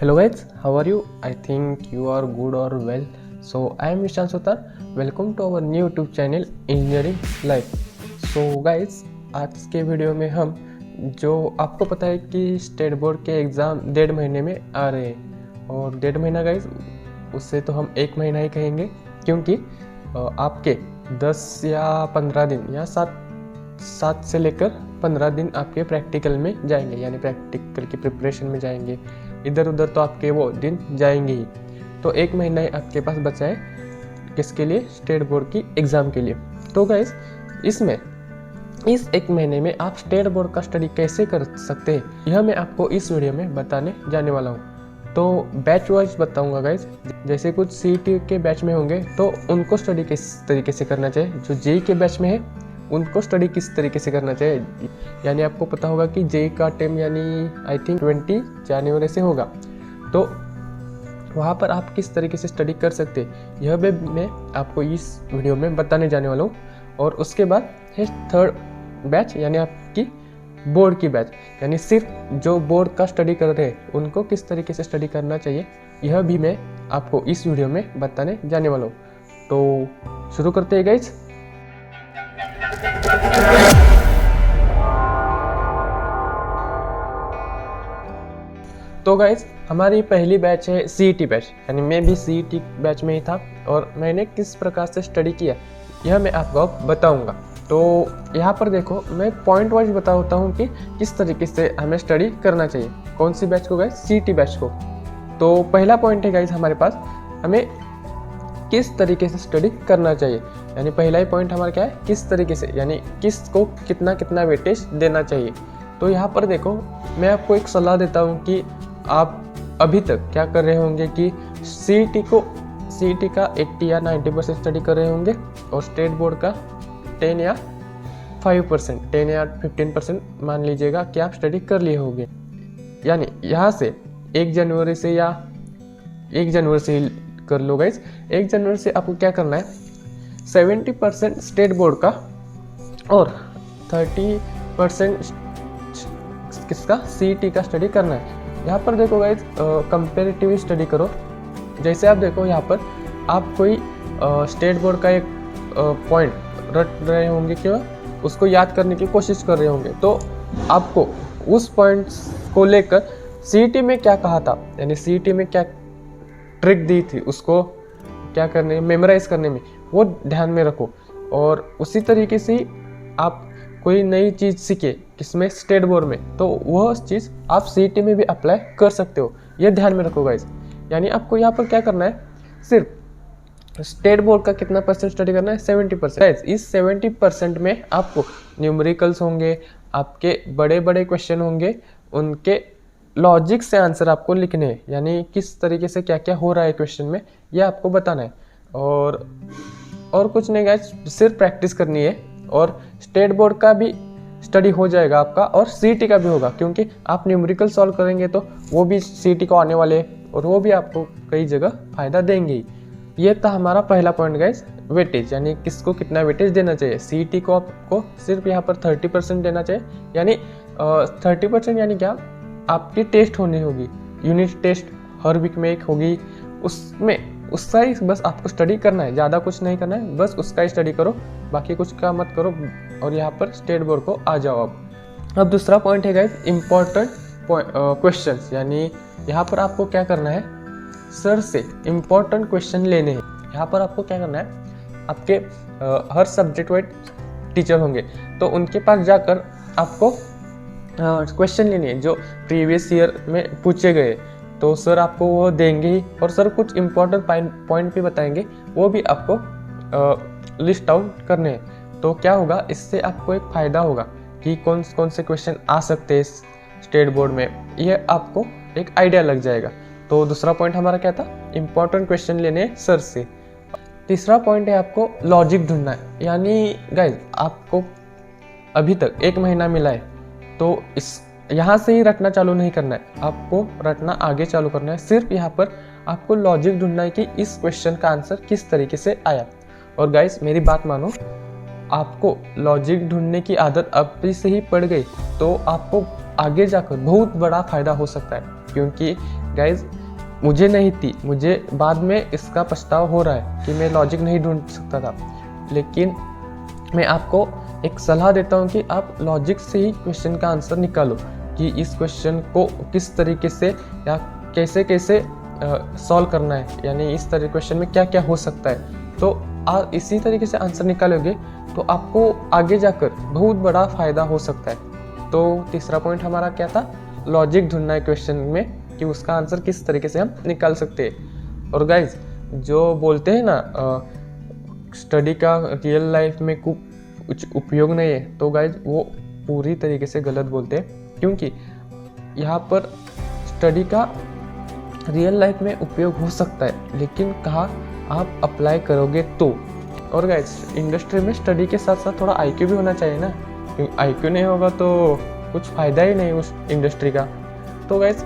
Hello guys, how are you? I think you are good or well. So I am Nishan Sutar. Welcome to our new YouTube channel Engineering Life. So guys, आज के video में हम जो आपको पता है कि state board के एग्ज़ाम 1.5 महीने में आ रहे हैं और 1.5 महीना गाइज उससे तो हम 1 महीना ही कहेंगे, क्योंकि आपके 10 या 15 दिन या 7 से लेकर 15 दिन आपके प्रैक्टिकल में जाएंगे, यानी प्रैक्टिकल की प्रिपरेशन में जाएंगे। इधर उधर तो आपके वो दिन जाएंगे ही। तो 1 महीना ही आपके पास बचा है किसके लिए? स्टेट बोर्ड की एग्ज़ाम के लिए। तो गाइस इस 1 महीने में आप स्टेट बोर्ड का स्टडी कैसे कर सकते हैं, यह मैं आपको इस वीडियो में बताने जाने वाला हूँ। तो बैच वाइज बताऊँगा गाइस। जैसे कुछ CET के बैच में होंगे तो उनको स्टडी किस तरीके से करना चाहिए, जो JEE के बैच में है उनको स्टडी किस तरीके से करना चाहिए। यानी आपको पता होगा कि JEE का टाइम यानी आई थिंक 20 जनवरी से होगा, तो वहाँ पर आप किस तरीके से स्टडी कर सकते हैं यह भी मैं आपको इस वीडियो में बताने जाने वाला हूँ। और उसके बाद है 3rd बैच, यानी आपकी बोर्ड की बैच, यानी सिर्फ जो बोर्ड का स्टडी कर रहे हैं उनको किस तरीके से स्टडी करना चाहिए, यह भी मैं आपको इस वीडियो में बताने जाने वाला हूँ। तो शुरू करते हैं गाइस। तो गाइज हमारी पहली बैच है CET बैच, यानी मैं भी CET बैच में ही था और मैंने किस प्रकार से स्टडी किया यह मैं आपको अब बताऊंगा। तो यहाँ पर देखो, मैं पॉइंट वाइज बताता हूँ कि किस तरीके से हमें स्टडी करना चाहिए। कौन सी बैच को गाइज? CET बैच को। तो पहला पॉइंट है गाइज हमारे पास, हमें किस तरीके से स्टडी करना चाहिए। यानी पहला ही पॉइंट हमारा क्या है? किस तरीके से, यानी किस को कितना वेटेज देना चाहिए। तो यहाँ पर देखो, मैं आपको एक सलाह देता हूँ कि आप अभी तक क्या कर रहे होंगे कि CET का 80 या 90% स्टडी कर रहे होंगे और स्टेट बोर्ड का 10 या 5%, 10 या 15% मान लीजिएगा कि आप स्टडी कर लिए होंगे। यानी यहाँ से 1 जनवरी से या 1 जनवरी से ही कर लो गाइज। 1 जनवरी से आपको क्या करना है? 70% स्टेट बोर्ड का और 30% किसका? CET का स्टडी करना है। यहाँ पर देखो गाइज, कंपेरेटिव स्टडी करो। जैसे आप देखो यहाँ पर आप कोई स्टेट बोर्ड का एक पॉइंट रट रहे होंगे कि उसको याद करने की कोशिश कर रहे होंगे, तो आपको उस पॉइंट को लेकर CET में क्या कहा था, यानी CET में क्या ट्रिक दी थी उसको क्या करने, मेमोराइज करने में, वो ध्यान में रखो। और उसी तरीके से आप कोई नई चीज़ सीखे किसमें? स्टेट बोर्ड में, तो वह चीज़ आप CET में भी अप्लाई कर सकते हो, ये ध्यान में रखो गाइज। यानी आपको यहाँ पर क्या करना है? सिर्फ स्टेट बोर्ड का कितना % स्टडी करना है? 70%। इस 70% में आपको न्यूमेरिकल्स होंगे, आपके बड़े बड़े क्वेश्चन होंगे, उनके लॉजिक से आंसर आपको लिखने हैं, यानी किस तरीके से क्या क्या हो रहा है क्वेश्चन में, यह आपको बताना है। और कुछ नहीं गाइस, सिर्फ प्रैक्टिस करनी है। और स्टेट बोर्ड का भी स्टडी हो जाएगा आपका और CET का भी होगा, क्योंकि आप न्यूमेरिकल सॉल्व करेंगे तो वो भी CET को आने वाले हैं और वो भी आपको कई जगह फ़ायदा देंगे ही। ये था हमारा पहला पॉइंट गाइस, वेटेज, यानी किसको कितना वेटेज देना चाहिए। CET को आपको सिर्फ यहाँ पर 30% देना चाहिए, यानी 30% यानी क्या? आपकी टेस्ट होनी होगी, यूनिट टेस्ट हर वीक में एक होगी, उसका ही बस आपको स्टडी करना है, ज़्यादा कुछ नहीं करना है, बस उसका ही स्टडी करो, बाकी कुछ का मत करो। और यहाँ पर स्टेट बोर्ड को आ जाओ। अब दूसरा पॉइंट है गाइस, इम्पोर्टेंट क्वेश्चंस, यानी यहाँ पर आपको क्या करना है? सर से इम्पोर्टेंट क्वेश्चन लेने हैं। यहाँ पर आपको क्या करना है? आपके हर सब्जेक्ट वाइज टीचर होंगे, तो उनके पास जाकर आपको क्वेश्चन लेने हैं जो प्रीवियस ईयर में पूछे गए, तो सर आपको वो देंगे ही। और सर कुछ इम्पोर्टेंट पॉइंट भी बताएंगे, वो भी आपको लिस्ट आउट करने हैं। तो क्या होगा, इससे आपको एक फ़ायदा होगा कि कौन से क्वेश्चन आ सकते हैं स्टेट बोर्ड में, ये आपको एक आइडिया लग जाएगा। तो दूसरा पॉइंट हमारा क्या था? इम्पोर्टेंट क्वेश्चन लेने सर से। तीसरा पॉइंट है आपको लॉजिक ढूंढना है। यानी गाइज आपको अभी तक 1 महीना मिला है, तो यहाँ से ही रटना चालू नहीं करना है, आपको रटना आगे चालू करना है। सिर्फ यहाँ पर आपको लॉजिक ढूंढना है कि इस क्वेश्चन का आंसर किस तरीके से आया। और गाइस मेरी बात मानो, आपको लॉजिक ढूंढने की आदत अभी से ही पड़ गई तो आपको आगे जाकर बहुत बड़ा फायदा हो सकता है, क्योंकि गाइज मुझे नहीं थी, मुझे बाद में इसका पछतावा हो रहा है कि मैं लॉजिक नहीं ढूंढ सकता था। लेकिन मैं आपको एक सलाह देता हूँ कि आप लॉजिक से ही क्वेश्चन का आंसर निकालो कि इस क्वेश्चन को किस तरीके से या कैसे कैसे सॉल्व करना है, यानी इस तरह क्वेश्चन में क्या क्या हो सकता है। तो आप इसी तरीके से आंसर निकालोगे तो आपको आगे जाकर बहुत बड़ा फ़ायदा हो सकता है। तो तीसरा पॉइंट हमारा क्या था, लॉजिक ढूंढना है क्वेश्चन में कि उसका आंसर किस तरीके से हम निकाल सकते हैं। और गाइज जो बोलते हैं ना स्टडी का रियल लाइफ में कुछ उपयोग नहीं है, तो गाइज वो पूरी तरीके से गलत बोलते हैं, क्योंकि यहाँ पर स्टडी का रियल लाइफ में उपयोग हो सकता है, लेकिन कहाँ आप अप्लाई करोगे तो। और गाइज इंडस्ट्री में स्टडी के साथ साथ थोड़ा IQ भी होना चाहिए ना, क्योंकि IQ नहीं होगा तो कुछ फ़ायदा ही नहीं उस इंडस्ट्री का। तो गाइज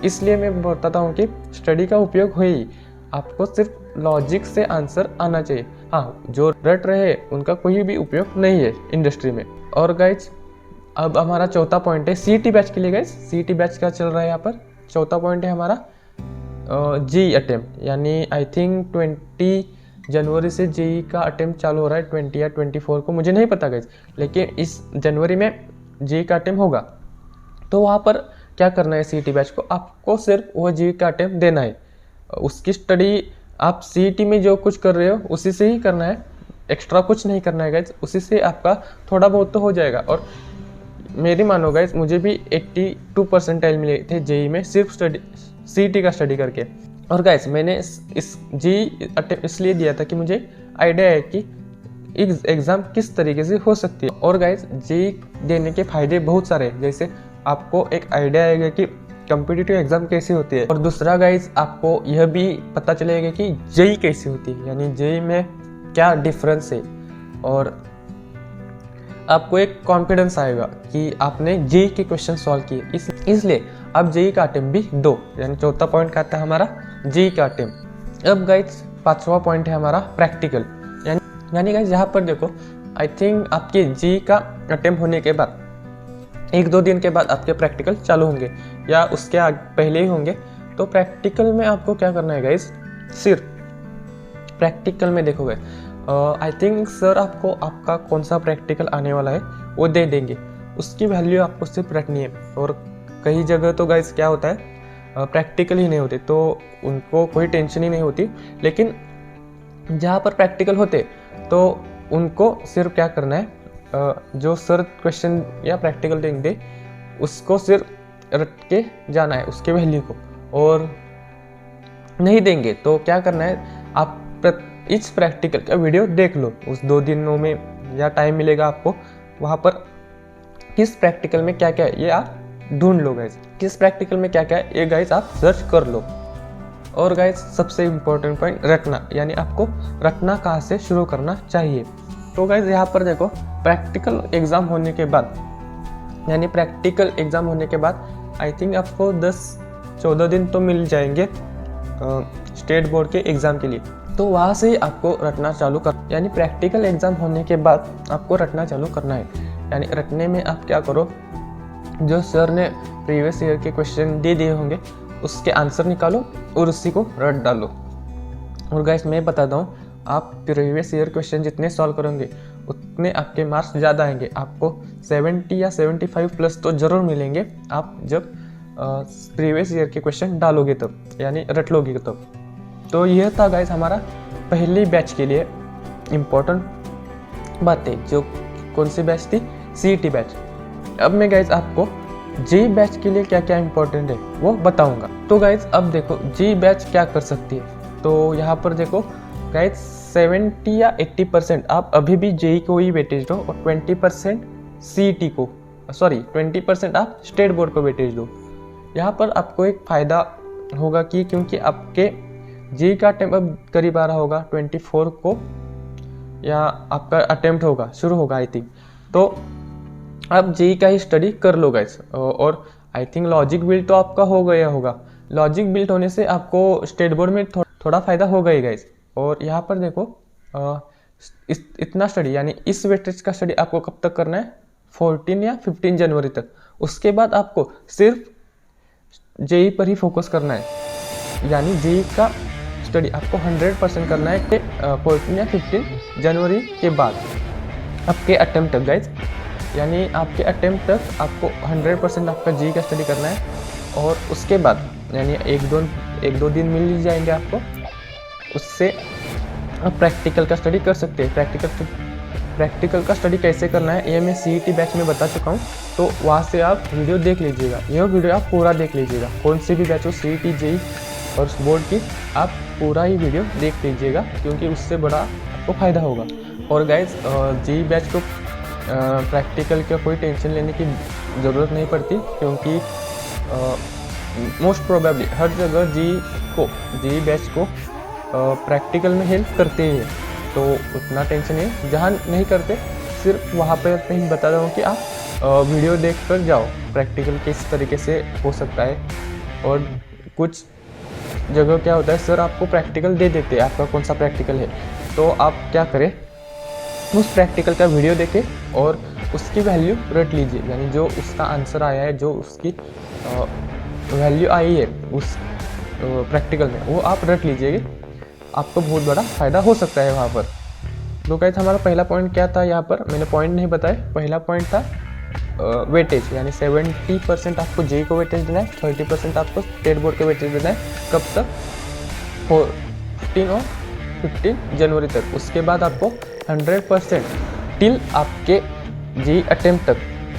इसलिए मैं बताता हूँ कि स्टडी का उपयोग हो ही, आपको सिर्फ लॉजिक से आंसर आना चाहिए। हाँ, जो रट रहे उनका कोई भी उपयोग नहीं है इंडस्ट्री में। और गाइज अब हमारा चौथा पॉइंट है CET बैच के लिए। गाइज CET बैच का चल रहा है यहाँ पर। चौथा पॉइंट है हमारा JEE अटेम्प्ट, यानी आई थिंक 20 जनवरी से JEE का अटेम्प्ट चालू हो रहा है, 20 या 24 को, मुझे नहीं पता गाइज, लेकिन इस जनवरी में JEE का अटेम्प्ट होगा। तो वहाँ पर क्या करना है CET बैच को, आपको सिर्फ वो JEE का अटेम्प्ट देना है। उसकी स्टडी आप CET में जो कुछ कर रहे हो उसी से ही करना है, एक्स्ट्रा कुछ नहीं करना है गाइज, उसी से आपका थोड़ा बहुत तो हो जाएगा। और मेरी मानो गाइज, मुझे भी 82 परसेंटाइल मिले थे JEE में सिर्फ CET का स्टडी करके। और गाइज मैंने इस JEE अटेम्प्ट इसलिए दिया था कि मुझे आइडिया है कि एग्ज़ाम किस तरीके से हो सकती है। और गाइज JEE देने के फ़ायदे बहुत सारे हैं, जैसे आपको एक आइडिया आएगा कि कॉम्पिटिटिव एग्ज़ाम कैसी होती है, और दूसरा गाइज आपको यह भी पता चलेगा कि JEE कैसी होती है, यानी JEE में क्या डिफरेंस है, और आपको एक कॉन्फिडेंस आएगा कि आपने JEE के क्वेश्चन सॉल्व किए। इसलिए आप JEE का अटेम्प्ट भी दो, यानी चौथा पॉइंट का आता है हमारा JEE का अटेम्प्ट। अब गाइज पांचवा पॉइंट है हमारा प्रैक्टिकल, यानी गाइज यहाँ पर देखो, आई थिंक आपके JEE का अटेम्प्ट होने के बाद 1-2 दिन के बाद आपके प्रैक्टिकल चालू होंगे या उसके पहले ही होंगे। तो प्रैक्टिकल में आपको क्या करना है गाइज, सिर्फ प्रैक्टिकल में देखोगे आई थिंक सर आपको आपका कौन सा प्रैक्टिकल आने वाला है वो दे देंगे, उसकी वैल्यू आपको सिर्फ रखनी है। और कई जगह तो गाइज क्या होता है प्रैक्टिकल ही नहीं होते, तो उनको कोई टेंशन ही नहीं होती, लेकिन जहाँ पर प्रैक्टिकल होते तो उनको सिर्फ क्या करना है, जो सर क्वेश्चन या प्रैक्टिकल देंगे उसको सिर्फ रट के जाना है उसके वैल्यू को, और नहीं देंगे तो क्या करना है, आप इस प्रैक्टिकल का वीडियो देख लो उस 2 दिनों में, या टाइम मिलेगा आपको वहाँ पर किस प्रैक्टिकल में क्या क्या है ये आप ढूंढ लो गाइज, किस प्रैक्टिकल में क्या क्या है ये गाइज आप सर्च कर लो। और गाइज सबसे इम्पोर्टेंट पॉइंट रटना, यानी आपको रटना कहाँ से शुरू करना चाहिए। तो गाइज यहाँ पर देखो, प्रैक्टिकल एग्ज़ाम होने के बाद, यानी प्रैक्टिकल एग्ज़ाम होने के बाद आई थिंक आपको 10-14 दिन तो मिल जाएंगे स्टेट बोर्ड के एग्ज़ाम के लिए। तो वहाँ से ही आपको रटना चालू कर, यानी प्रैक्टिकल एग्ज़ाम होने के बाद आपको रटना चालू करना है। यानी रटने में आप क्या करो, जो सर ने प्रीवियस ईयर के क्वेश्चन दे दिए होंगे उसके आंसर निकालो और उसी को रट डालो। और गाइस मैं बताता हूँ, आप प्रीवियस ईयर क्वेश्चन जितने सॉल्व करोगे उतने आपके मार्क्स ज़्यादा आएंगे, आपको 70 या 75 प्लस तो ज़रूर मिलेंगे आप जब प्रीवियस ईयर के क्वेश्चन डालोगे तब, यानी रट लोगे तब। तो यह था गाइस हमारा पहली बैच के लिए इम्पोर्टेंट बातें, जो कौन सी बैच थी, CET बैच। अब मैं गाइस आपको JEE बैच के लिए क्या क्या इंपॉर्टेंट है वो बताऊंगा। तो गाइस अब देखो JEE बैच क्या कर सकती है। तो यहाँ पर देखो गाइस 70 या 80% आप अभी भी JEE को ही वेटेज दो और 20% CET को, 20% आप स्टेट बोर्ड को वेटेज दो। यहाँ पर आपको एक फ़ायदा होगा कि क्योंकि आपके JEE का अटेम्प्ट अब करीब आ रहा होगा 24 को, या आपका अटेम्प्ट होगा शुरू होगा आई थिंक, तो आप JEE का ही स्टडी कर लो गाइस। और आई थिंक लॉजिक बिल्ड तो आपका हो गया होगा, लॉजिक बिल्ड होने से आपको स्टेट बोर्ड में थोड़ा फ़ायदा होगा ही गाइस। और यहाँ पर देखो इतना स्टडी, यानी इस वेटेज का स्टडी आपको कब तक करना है, 14 या 15 जनवरी तक। उसके बाद आपको सिर्फ जेई पर ही फोकस करना है, यानी जेई का स्टडी आपको 100% करना है कि 14 या 15 जनवरी के बाद आपके अटेम्प्ट तक गाइज, यानी आपके अटेम्प्ट तक आपको 100% आपका जेई का स्टडी करना है। और उसके बाद यानी एक दो दिन मिल ही जाएंगे आपको, उससे आप प्रैक्टिकल का स्टडी कर सकते हैं। प्रैक्टिकल का स्टडी कैसे करना है ये मैं सीईटी बैच में बता चुका हूँ, तो वहाँ से आप वीडियो देख लीजिएगा। यह वीडियो आप पूरा देख लीजिएगा, कौन सी भी बैच हो सीईटी जेई और बोर्ड की, आप पूरा ही वीडियो देख लीजिएगा, क्योंकि उससे बड़ा आपको फ़ायदा होगा। और गाइज जेई बैच को प्रैक्टिकल का कोई टेंशन लेने की ज़रूरत नहीं पड़ती, क्योंकि मोस्ट प्रोबेबली हर जगह जेई बैच को प्रैक्टिकल में हेल्प करते हैं, तो उतना टेंशन नहीं। जहाँ नहीं करते सिर्फ वहाँ पर मैं बता रहा हूँ कि आप वीडियो देख कर जाओ प्रैक्टिकल किस तरीके से हो सकता है। और कुछ जगह क्या होता है, सर आपको प्रैक्टिकल दे देते हैं, आपका कौन सा प्रैक्टिकल है, तो आप क्या करें, उस प्रैक्टिकल का वीडियो देखें और उसकी वैल्यू रट लीजिए, यानी जो उसका आंसर आया है, जो उसकी वैल्यू आई है उस प्रैक्टिकल में, वो आप रट लीजिएगा, आपको बहुत बड़ा फ़ायदा हो सकता है वहाँ पर। तो गाइस हमारा पहला पॉइंट क्या था, यहाँ पर मैंने पॉइंट नहीं बताए। पहला पॉइंट था वेटेज, यानी 70% आपको जेई को वेटेज देना है, 30% आपको स्टेट बोर्ड के वेटेज देना है। कब तक? 14 और 15 जनवरी तक। उसके बाद आपको 100% टिल आपके जेई अटेम्प्ट तक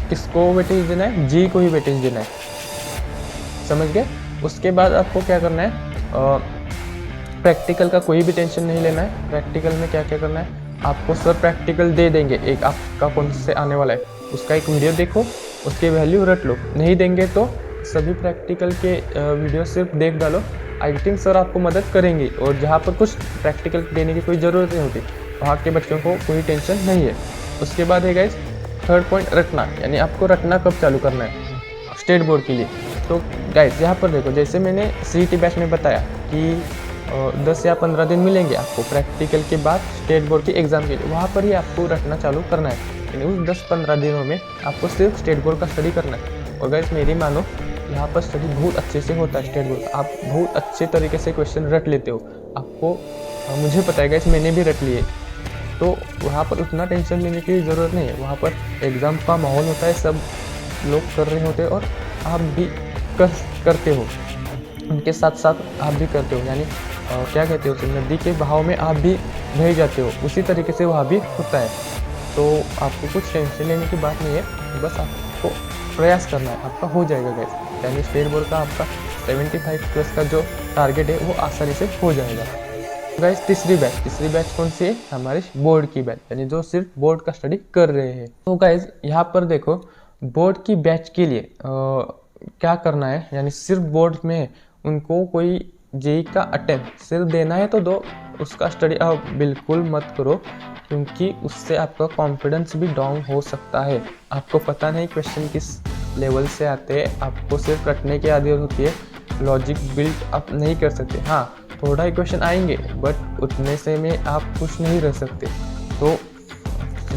किसको वेटेज देना है? जेई को ही वेटेज देना है, समझ गए? उसके बाद आपको क्या करना है, प्रैक्टिकल का कोई भी टेंशन नहीं लेना है। प्रैक्टिकल में क्या क्या करना है, आपको सर प्रैक्टिकल दे देंगे, एक आपका कौन से आने वाला है उसका एक वीडियो देखो, उसकी वैल्यू रट लो। नहीं देंगे तो सभी प्रैक्टिकल के वीडियो सिर्फ देख डालो, आई थिंक सर आपको मदद करेंगे। और जहाँ पर कुछ प्रैक्टिकल देने की कोई ज़रूरत नहीं होती, वहाँ के बच्चों को कोई टेंशन नहीं है। उसके बाद है गाइस थर्ड पॉइंट, रटना, यानी आपको रटना कब चालू करना है स्टेट बोर्ड के लिए। तो गाइस यहाँ पर देखो, जैसे मैंने सीईटी बैच में बताया कि 10 या 15 दिन मिलेंगे आपको प्रैक्टिकल के बाद स्टेट बोर्ड के एग्ज़ाम के लिए, वहाँ पर ही आपको रटना चालू करना है। यानी उस 10-15 दिनों में आपको सिर्फ स्टेट बोर्ड का स्टडी करना है। और गाइस मेरी मानो, यहाँ पर स्टडी बहुत अच्छे से होता है स्टेट बोर्ड का, आप बहुत अच्छे तरीके से क्वेश्चन रट लेते हो। आपको मुझे पता है गाइस, मैंने भी रट लिए, तो वहाँ पर उतना टेंशन लेने की ज़रूरत नहीं है। वहाँ पर एग्ज़ाम का माहौल होता है, सब लोग कर रहे होते हैं और आप भी करते हो, उनके साथ साथ आप भी करते हो, यानी क्या कहते हो, नदी के बहाव में आप भी बह जाते हो, उसी तरीके से वहाँ भी होता है। तो आपको कुछ टेंशन लेने की बात नहीं है, बस आपको प्रयास करना है, आपका हो जाएगा गाइस। यानी स्टेट बोर्ड का आपका 75+ का जो टारगेट है वो आसानी से हो जाएगा। गाइस तीसरी बैच कौन सी है? हमारी बोर्ड की बैच, यानी जो सिर्फ बोर्ड का स्टडी कर रहे हैं। तो गाइस यहाँ पर देखो, बोर्ड की बैच के लिए क्या करना है, यानी सिर्फ बोर्ड में उनको कोई जेई का अटेम्प्ट सिर्फ देना है तो दो, उसका स्टडी आप बिल्कुल मत करो, क्योंकि उससे आपका कॉन्फिडेंस भी डाउन हो सकता है। आपको पता नहीं क्वेश्चन किस लेवल से आते हैं, आपको सिर्फ रटने की आदत होती है, लॉजिक बिल्ड आप नहीं कर सकते। हाँ, थोड़ा ही क्वेश्चन आएंगे, बट उतने से में आप खुश नहीं रह सकते। तो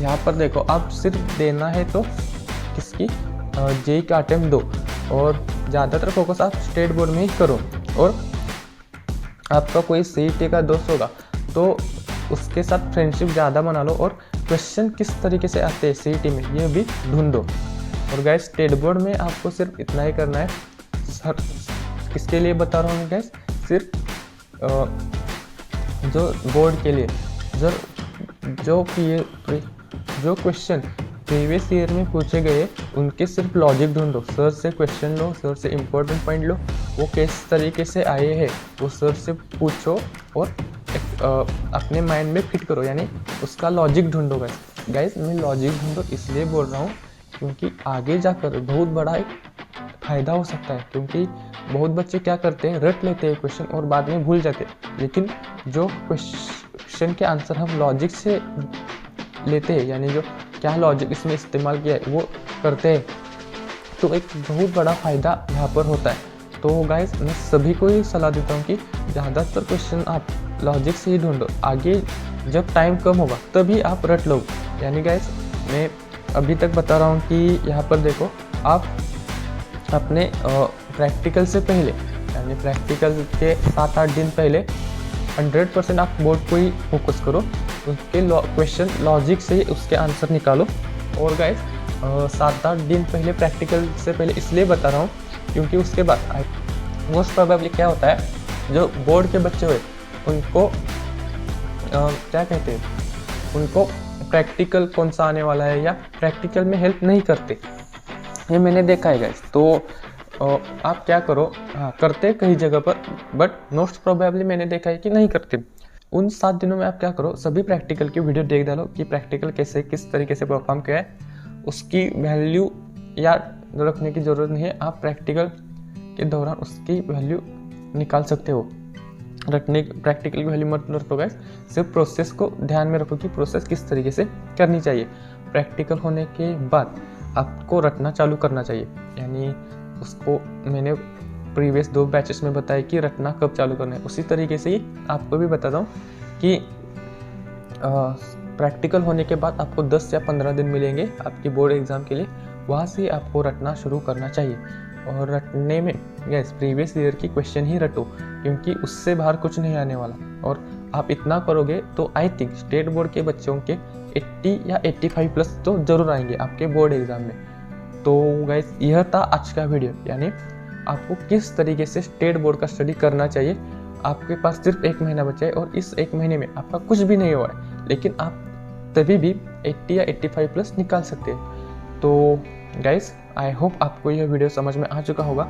यहाँ पर देखो, आप सिर्फ देना है तो किसकी जेई का अटेम्प्ट दो, और ज़्यादातर फोकस आप स्टेट बोर्ड में ही करो। और आपका कोई सीईटी का दोस्त होगा तो उसके साथ फ्रेंडशिप ज़्यादा बना लो, और क्वेश्चन किस तरीके से आते हैं सीईटी में ये भी ढूंढो। और गाइस स्टेट बोर्ड में आपको सिर्फ इतना ही करना है। सर किसके लिए बता रहा हूँ गाइस, सिर्फ जो बोर्ड के लिए, जो क्वेश्चन प्रीवियस ईयर में पूछे गए उनके सिर्फ लॉजिक ढूंढो। सर से क्वेश्चन लो, सर से इम्पोर्टेंट पॉइंट लो, वो किस तरीके से आए हैं वो सर से पूछो और अपने माइंड में फिट करो, यानी उसका लॉजिक ढूंढो। गाइस मैं लॉजिक ढूंढो इसलिए बोल रहा हूँ क्योंकि आगे जाकर बहुत बड़ा एक फ़ायदा हो सकता है। क्योंकि बहुत बच्चे क्या करते हैं, रट लेते हैं क्वेश्चन और बाद में भूल जाते हैं, लेकिन जो क्वेश्चन के आंसर हम लॉजिक से लेते हैं, यानी जो क्या लॉजिक इसमें इस्तेमाल किया है वो करते हैं, तो एक बहुत बड़ा फ़ायदा यहाँ पर होता है। तो गाइस मैं सभी को ये सलाह देता हूँ कि ज़्यादातर क्वेश्चन आप लॉजिक से ही ढूंढो, आगे जब टाइम कम होगा तभी आप रट लो। यानी गाइस मैं अभी तक बता रहा हूँ कि यहाँ पर देखो, आप अपने प्रैक्टिकल से पहले यानी प्रैक्टिकल के 7-8 दिन पहले 100% आप बोर्ड को ही फोकस करो, उसके क्वेश्चन लॉजिक से ही उसके आंसर निकालो। और गाइस 7-8 दिन पहले प्रैक्टिकल से पहले इसलिए बता रहा हूँ क्योंकि उसके बाद मोस्ट प्रोबेबली क्या होता है, जो बोर्ड के बच्चे हुए उनको क्या कहते हैं, उनको प्रैक्टिकल कौन सा आने वाला है या प्रैक्टिकल में हेल्प नहीं करते, ये मैंने देखा है गाइस। तो आप क्या करो, हाँ करते कई जगह पर, बट मोस्ट प्रोबेबली मैंने देखा है कि नहीं करते। उन 7 दिनों में आप क्या करो, सभी प्रैक्टिकल की वीडियो देख डालो कि प्रैक्टिकल कैसे किस तरीके से परफॉर्म किया है, उसकी वैल्यू याद रखने की ज़रूरत नहीं है, आप प्रैक्टिकल के दौरान उसकी वैल्यू निकाल सकते हो। प्रैक्टिकल की वैल्यू मत रखो गाइस, सिर्फ प्रोसेस को ध्यान में रखो कि प्रोसेस किस तरीके से करनी चाहिए। प्रैक्टिकल होने के बाद आपको रटना चालू करना चाहिए, यानी उसको मैंने प्रीवियस 2 बैचेस में बताया कि रटना कब चालू करना है, उसी तरीके से ही आपको भी बताता हूँ कि प्रैक्टिकल होने के बाद आपको 10 या 15 दिन मिलेंगे आपकी बोर्ड एग्ज़ाम के लिए, वहाँ से आपको रटना शुरू करना चाहिए। और रटने में गैस प्रीवियस ईयर की क्वेश्चन ही रटो, क्योंकि उससे बाहर कुछ नहीं आने वाला। और आप इतना करोगे तो आई थिंक स्टेट बोर्ड के बच्चों के 80 या 85 प्लस तो ज़रूर आएंगे आपके बोर्ड एग्ज़ाम में। तो गैस यह था आज का वीडियो, यानी आपको किस तरीके से स्टेट बोर्ड का स्टडी करना चाहिए। आपके पास सिर्फ 1 महीना बचा है और इस 1 महीने में आपका कुछ भी नहीं हुआ है, लेकिन आप तभी भी 80 या 85 प्लस निकाल सकते हैं। तो गाइस आई होप आपको यह वीडियो समझ में आ चुका होगा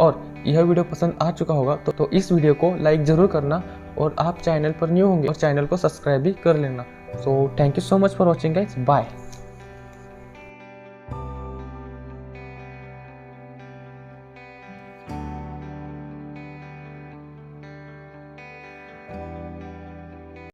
और यह वीडियो पसंद आ चुका होगा तो इस वीडियो को लाइक ज़रूर करना, और आप चैनल पर न्यू होंगे और चैनल को सब्सक्राइब भी कर लेना। So thank you so much for watching guys, bye.